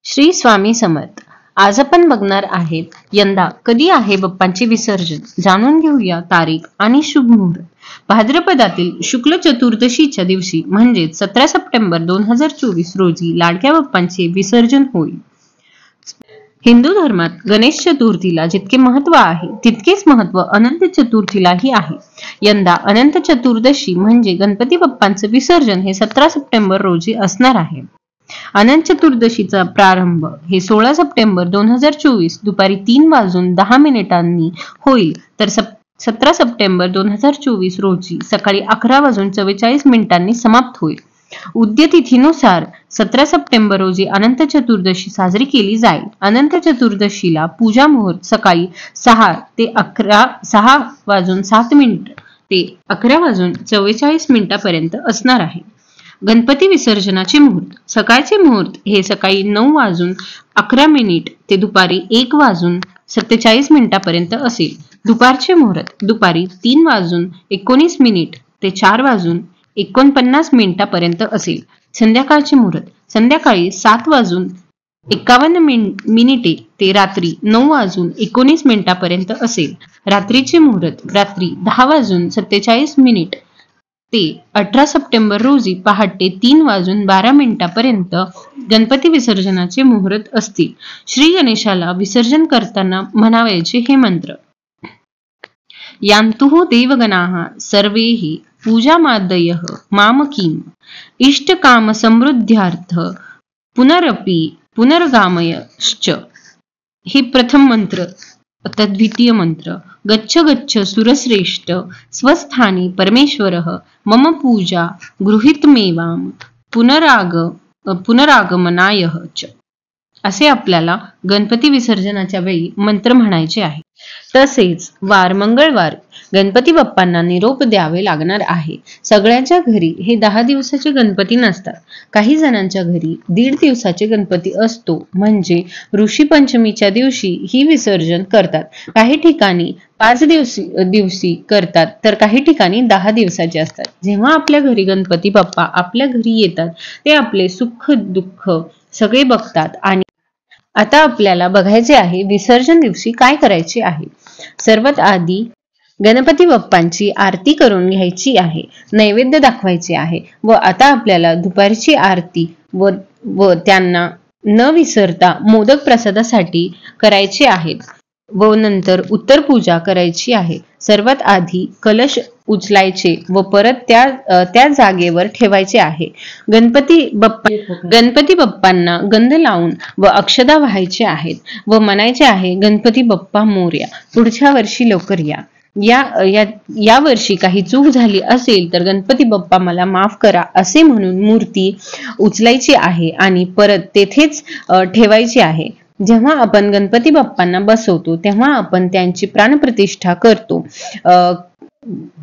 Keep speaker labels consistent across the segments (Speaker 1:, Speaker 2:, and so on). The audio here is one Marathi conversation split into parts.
Speaker 1: श्री स्वामी समर्थ. आज आपण बघणार आहेत यंदा कधी आहे बाप्पांचे विसर्जन. जाणून घेऊया तारीख आणि शुभ मुहूर्त. भाद्रपदातील शुक्ल चतुर्दशीच्या दिवशी म्हणजे 17 सप्टेंबर 2024 रोजी लाडक्या बाप्पांचे विसर्जन होईल. हिंदू धर्मात गणेश चतुर्थीला जितके महत्व आहे तितकेच महत्व अनंत चतुर्थीलाही आहे. यंदा अनंत चतुर्दशी म्हणजे गणपती बाप्पांचे विसर्जन हे 17 सप्टेंबर रोजी असणार आहे. अनंत चतुर्दशीचा प्रारंभ हे 16 सप्टेंबर 2024 दुपारी 3:10 होईल, तर 17 सप्टेंबर 2024 रोजी सकाळी 11:44 समाप्त होईल. उद्य तिथीनुसार 17 सप्टेंबर रोजी अनंत चतुर्दशी साजरी केली जाईल. अनंत चतुर्दशीला पूजा मुहूर्त सकाळी 6:07 ते 11:44 पर्यंत असणार आहे. गणपती विसर्जनाचे मुहूर्त. सकाळचे मुहूर्त हे सकाळी 9:11 ते दुपारी 1:47 पर्यंत असेल. दुपारचे मुहूर्त दुपारी 3:19 ते 4:49 पर्यंत असेल. संध्याकाळचे मुहूर्त संध्याकाळी 7:51 ते रात्री 9:19 पर्यंत असेल. रात्रीचे मुहूर्त रात्री 10:47 ते 18 सप्टेंबर रोजी पहाटे 3:12 पर्यंत गणपती विसर्जनाचे मुहूर्त असतील. श्री गणेशाला विसर्जन करताना म्हणावयाचे हे मंत्र. यांतुः देवगणाः सर्वैः पूजामादयः मामकीम् इष्टकाम समृद्ध्यार्थ पुनरपि पुनर्गामयश्च. हे प्रथम मंत्र. आता द्वितीय मंत्र. गच्छ गच्छ सुरश्रेष्ठ स्वस्थानी परमेश्वरः मम पूजा गृहीतमेवाम पुनरागमनायः च. असे आपल्याला गणपती विसर्जनाच्या वेळी मंत्र म्हणायचे आहे. तसेच वार मंगळवार गणपती बाप्पांना निरोप द्यावे लागणार आहे. सगळ्यांच्या घरी हे 10 दिवसाचे गणपती नसतात. काही जणांच्या घरी 1.5 दिवसाचे गणपती असतो, म्हणजे ऋषी पंचमीच्या दिवशी ही विसर्जन करतात. काही ठिकाणी 5 दिवशी करतात, तर काही ठिकाणी 10 दिवसाचे असतात. जेव्हा आपल्या घरी गणपती बाप्पा आपल्या घरी येतात ते आपले सुख दुःख सगळे बघतात. आणि आता आपल्याला बघायचे आहे विसर्जन दिवशी काय करायचे आहे. सर्वात आधी गणपती बाप्पांची आरती करून घ्यायची आहे, नैवेद्य दाखवायचे आहे. व आता आपल्याला दुपारची आरती व त्यांना न विसरता मोदक प्रसादासाठी करायचे आहेत व नंतर उत्तर पूजा करायची आहे. सर्वात आधी कलश उचलायचे व परत त्या जागेवर ठेवायचे आहे. गणपती बाप्पांना गंध लावून व अक्षदा व्हायचे आहेत व म्हणायचे आहे, गणपती बाप्पा मोरया, पुढच्या वर्षी लवकर या. या वर्षी काही चूक झाली असेल तर गणपती बाप्पा मला माफ करा असे म्हणून मूर्ती उचलायची आहे आणि परत तेथेच ठेवायची आहे. जेव्हा आपण गणपती बाप्पांना बसवतो तेव्हा आपण त्यांची प्राणप्रतिष्ठा करतो,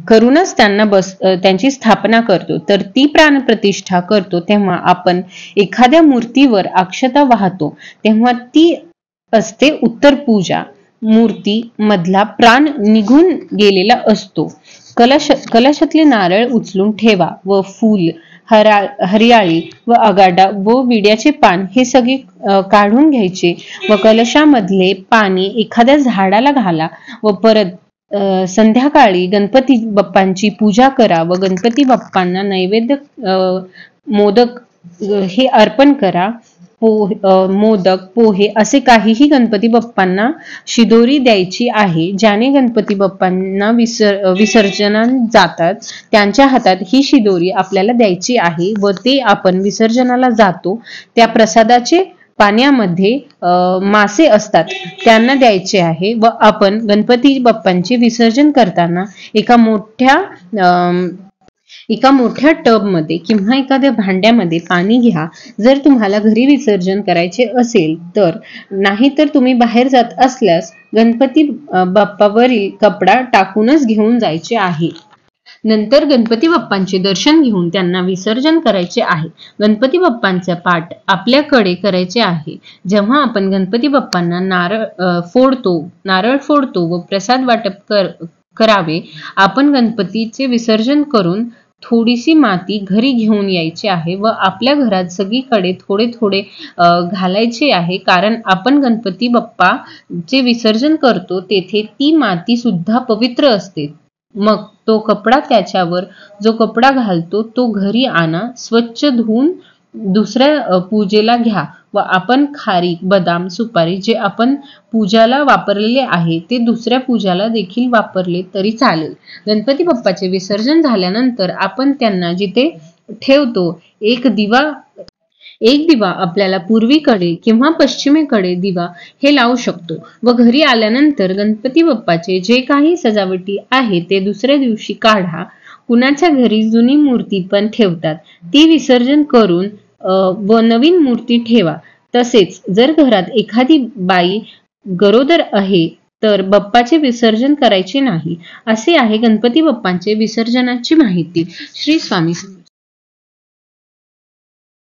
Speaker 1: करूनच त्यांची स्थापना करतो. तर ती प्राणप्रतिष्ठा करतो तेव्हा आपण एखाद्या मूर्तीवर अक्षता वाहतो, तेव्हा ती असते उत्तर पूजा. मूर्ती मधला प्राण निघून गेलेला असतो. कलशातले नारळ उचलून ठेवा व फूल, हरियाळी व आगाडा व विड्याचे पान हे सगळे काढून घ्यायचे व कलशामधले पाणी एखाद्या झाडाला घाला व परत संध्याकाळी गणपती बाप्पांची पूजा करा व गणपती बाप्पांना नैवेद्य मोदक हे अर्पण करा. मोदक, पोहे असे काहीही गणपती बाप्पांना शिदोरी द्यायची आहे. ज्याने गणपती बाप्पांना विसर्जनात जातात त्यांच्या हातात ही शिदोरी आपल्याला द्यायची आहे व ते आपण विसर्जनाला जातो त्या प्रसादाचे पाण्यामध्ये मासे असतात त्यांना द्यायचे आहे. व आपण गणपती बाप्पांचे विसर्जन करताना एका मोठ्या टब मध्ये किंवा एखाद्या भांड्यामध्ये पाणी घ्या, जर तुम्हाला घरी विसर्जन करायचे असेल तर. नाही तर तुम्ही बाहेर जात असल्यास गणपती बाप्पावरील कपडा टाकूनच घेऊन जायचे आहे. नंतर गणपती बाप्पांचे दर्शन घेऊन त्यांना विसर्जन करायचे आहे. गणपती बाप्पांचा पाठ आपल्याकडे करायचे आहे. जेव्हा आपण गणपती बाप्पांना नारळ फोडतो व प्रसाद वाटप करावे. आपण गणपतीचे विसर्जन करून थोडीशी माती घरी घेऊन यायची आहे व आपल्या घरात सगळीकडे थोडे थोडे घालायचे आहे, कारण आपण गणपती बाप्पा जे विसर्जन करतो तेथे ती माती सुद्धा पवित्र असते. मग तो कपडा त्याच्यावर जो कपडा घालतो तो घरी आणा, स्वच्छ धुवून दुसऱ्या पूजेला घ्या व आपण खारीक, बदाम, सुपारी जे आपण पूजाला वापरलेले आहे ते दुसऱ्या पूजाला देखील वापरले तरी चालेल. गणपती बाप्पाचे विसर्जन झाल्यानंतर आपण त्यांना जिथे ठेवतो एक दिवा आपल्याला पूर्वीकडे किंवा पश्चिमेकडे दिवा हे लावू शकतो व घरी आल्यानंतर गणपती बाप्पाचे जे काही सजावटी आहे ते दुसऱ्या दिवशी काढा. कुणाच्या घरी जुनी मूर्ती पण ठेवतात, ती विसर्जन करून व नवीन मूर्ती ठेवा. तसेच जर घरात एखादी बाई गरोदर आहे तर बाप्पाचे विसर्जन करायचे नाही. असे आहे गणपती बाप्पांचे विसर्जनाची माहिती. श्री स्वामी